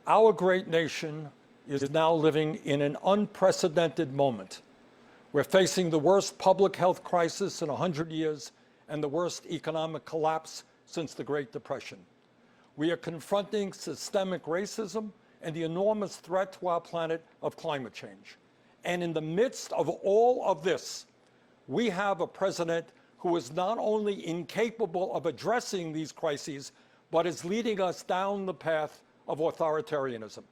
Our great nation is now living in an unprecedented moment. We're facing the worst public health crisis in 100 years and the worst economic collapse since the Great Depression. We are confronting systemic racism and the enormous threat to our planet of climate change. And in the midst of all of this, we have a president who is not only incapable of addressing these crises, but is leading us down the path of authoritarianism.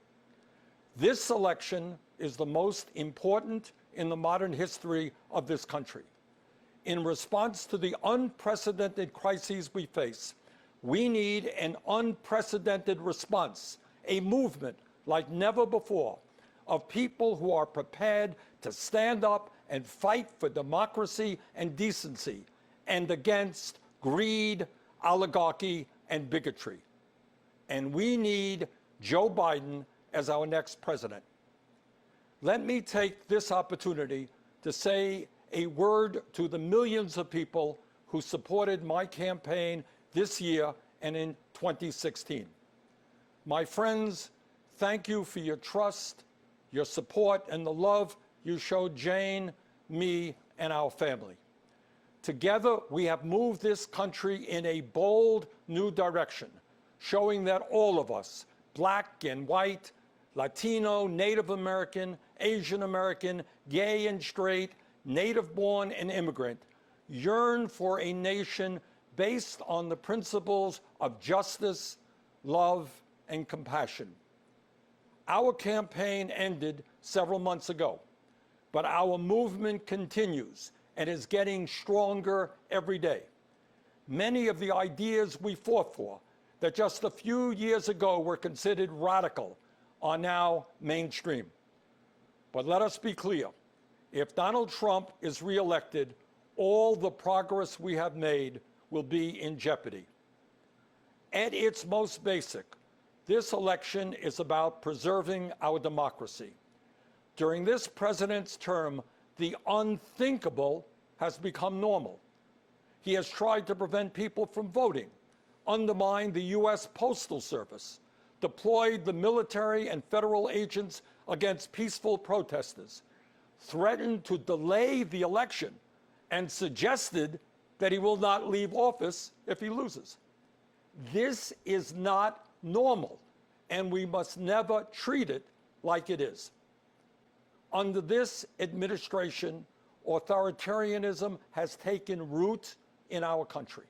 This election is the most important in the modern history of this country. In response to the unprecedented crises we face, we need an unprecedented response, a movement like never before, of people who are prepared to stand up and fight for democracy and decency and against greed, oligarchy, and bigotry. And we need Joe Biden as our next president. Let me take this opportunity to say a word to the millions of people who supported my campaign this year and in 2016. My friends, thank you for your trust, your support, and the love you showed Jane, me, and our family. Together, we have moved this country in a bold new direction, showing that all of us, black and white, Latino, Native American, Asian American, gay and straight, native-born and immigrant, yearn for a nation based on the principles of justice, love, and compassion. Our campaign ended several months ago, but our movement continues and is getting stronger every day. Many of the ideas we fought for that just a few years ago were considered radical are now mainstream. But let us be clear, if Donald Trump is reelected, all the progress we have made will be in jeopardy. At its most basic, this election is about preserving our democracy. During this president's term, the unthinkable has become normal. He has tried to prevent people from voting, undermined the U.S. Postal Service, deployed the military and federal agents against peaceful protesters, threatened to delay the election, and suggested that he will not leave office if he loses. This is not normal, and we must never treat it like it is. Under this administration, authoritarianism has taken root in our country.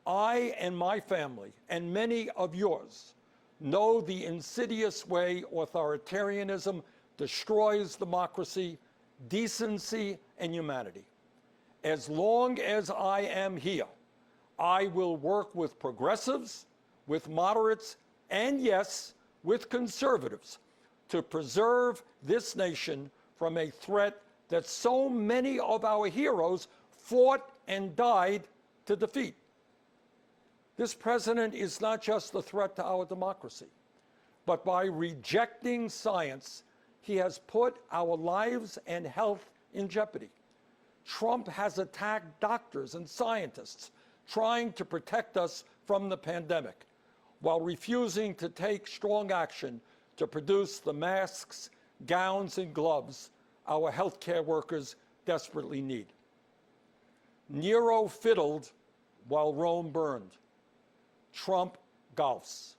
I and my family, and many of yours, know the insidious way authoritarianism destroys democracy, decency, and humanity. As long as I am here, I will work with progressives, with moderates, and yes, with conservatives to preserve this nation from a threat that so many of our heroes fought and died to defeat. This president is not just a threat to our democracy, but by rejecting science, he has put our lives and health in jeopardy. Trump has attacked doctors and scientists trying to protect us from the pandemic, while refusing to take strong action to produce the masks, gowns, and gloves our healthcare workers desperately need. Nero fiddled while Rome burned. Trump golfs.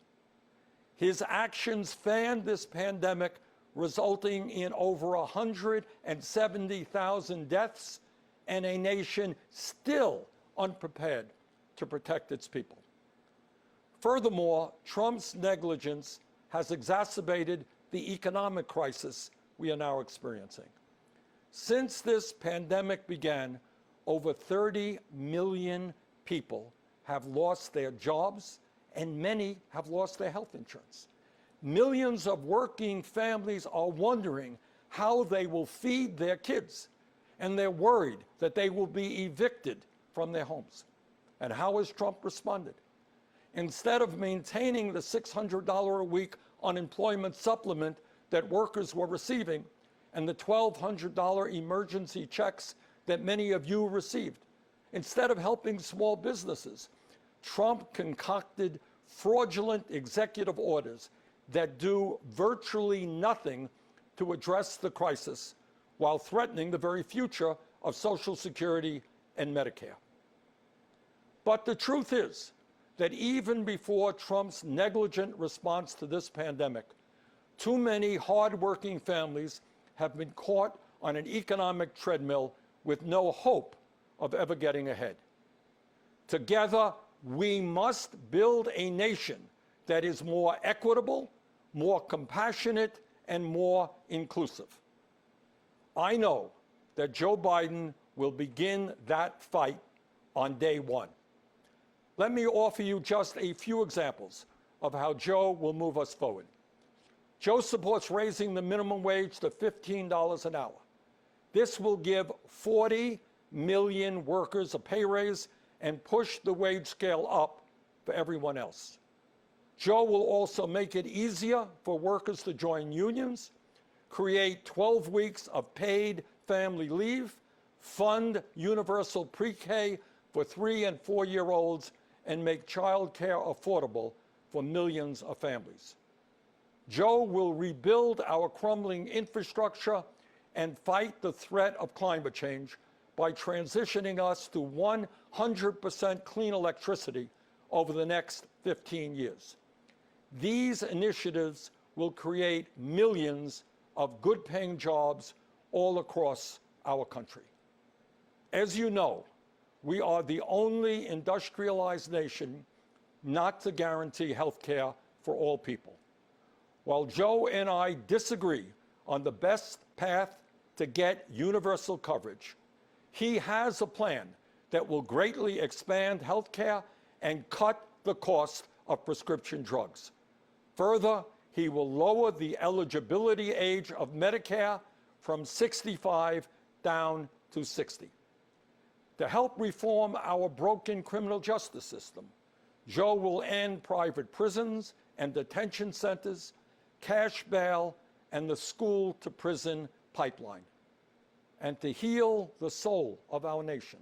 His actions fanned this pandemic, resulting in over 170,000 deaths and a nation still unprepared to protect its people. Furthermore, Trump's negligence has exacerbated the economic crisis we are now experiencing. Since this pandemic began, over 30 million people have lost their jobs, and many have lost their health insurance. Millions of working families are wondering how they will feed their kids, and they're worried that they will be evicted from their homes. And how has Trump responded? Instead of maintaining the $600 a week unemployment supplement that workers were receiving and the $1,200 emergency checks that many of you received, instead of helping small businesses, Trump concocted fraudulent executive orders that do virtually nothing to address the crisis while threatening the very future of Social Security and Medicare. But the truth is that even before Trump's negligent response to this pandemic, too many hardworking families have been caught on an economic treadmill with no hope of ever getting ahead. Together, we must build a nation that is more equitable, more compassionate, and more inclusive. I know that Joe Biden will begin that fight on day one. Let me offer you just a few examples of how Joe will move us forward. Joe supports raising the minimum wage to $15 an hour. This will give 40 million workers a pay raise and push the wage scale up for everyone else. Joe will also make it easier for workers to join unions, create 12 weeks of paid family leave, fund universal pre-K for 3- and 4-year-olds, and make child care affordable for millions of families. Joe will rebuild our crumbling infrastructure and fight the threat of climate change by transitioning us to 100% clean electricity over the next 15 years. These initiatives will create millions of good-paying jobs all across our country. As you know, we are the only industrialized nation not to guarantee health care for all people. While Joe and I disagree on the best path to get universal coverage, he has a plan that will greatly expand health care and cut the cost of prescription drugs. Further, he will lower the eligibility age of Medicare from 65 down to 60. To help reform our broken criminal justice system, Joe will end private prisons and detention centers, cash bail, and the school-to-prison pipeline. And to heal the soul of our nation,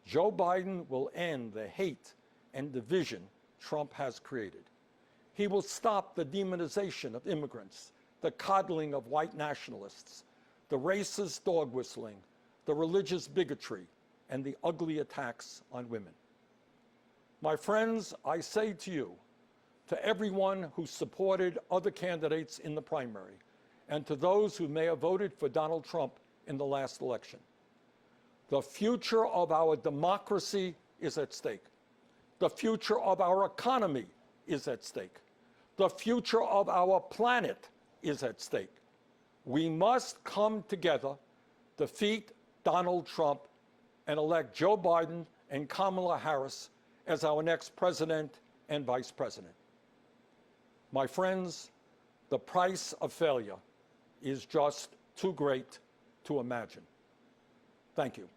Joe Biden will end the hate and division Trump has created. He will stop the demonization of immigrants, the coddling of white nationalists, the racist dog whistling, the religious bigotry, and the ugly attacks on women. My friends, I say to you, to everyone who supported other candidates in the primary, and to those who may have voted for Donald Trump in the last election, the future of our democracy is at stake. The future of our economy is at stake. The future of our planet is at stake. We must come together, defeat Donald Trump, and elect Joe Biden and Kamala Harris as our next president and vice president. My friends, the price of failure is just too great to imagine. Thank you.